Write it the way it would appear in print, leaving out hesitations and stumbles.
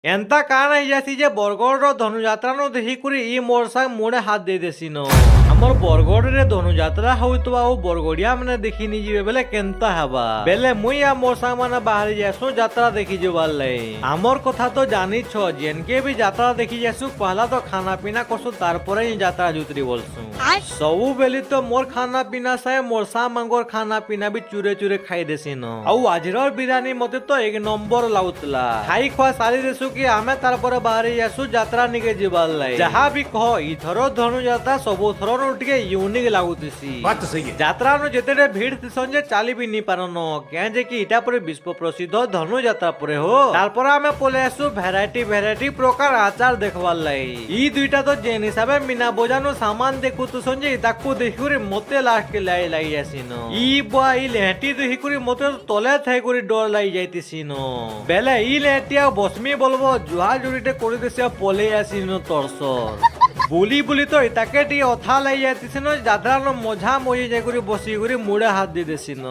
এন্তা কান আই যাসি যে বরগড়র ধনুযাত্রা নো দেখি করে ই মোর সাং মোড়ে হাত দিয়ে দেছি ন আমার বরগড়রে ধনুযাত্রা হউতবা ও বরগড়িয়া মানে দেখি নি যাবে বেলে কেনতা হবা বেলে মুই আর মোর সাং মানে বাহারি যাসু যাত্রা দেখি যাবার লাই আমার কথা তো জানিছ যেনকে भी যাত্রা দেখি যাসু পহলা তো খানা পিনা করছু তারপরে ই যাত্রা জুতরি বলছু সবু বেলি তো মোর খানা পিনা সায় মোর সা মাঙ্গর খানা পিনা भी চুরে চুরে খাই দেছি ন আউ আজরর বিরিয়ানি মতে তো এক নম্বর লাউতলা খাই খোয়া সারি দেছু কি আমি তারপরে বাহারি যাসু যাত্রা নিকে যাবার লাই যাহা भी কহ ইথর ধনুযাত্রা সবু থর টিকে यूनिक লাগুতিছি बात तो सही है। যাত্রা নো যেতেরে ভিড় থিসন যে চালি বি নি পারন কে যে কি এটা পরে বিশ্ব প্রসিদ্ধ ধনুযাত্রা পরে হো তারপরে আমি পলে আসু ভ্যারাইটি প্রকার আচার দেখবার লাই ই দুইটা তো যেন হিসাবে মিনা বোজানো সামান দেখু তো সঞ্জে তাকু দেখুরি মতে লাস্ট কে লাই লাই আসিন ই বা ই লেহটি দেখি করে মতে তলে থাই করে ডর লাই যাইতিছিন বেলে ই লেহটিয়া বসমি বলবো জুহা জুড়িতে করে দেশে পলে আসিন তরসর বুলি বুলি তো তাকে টি অথা লাই যাইতিছিন যাত্রা মজা মজি যাই করে বসি করে মুড়ে হাত দিয়ে দেছিন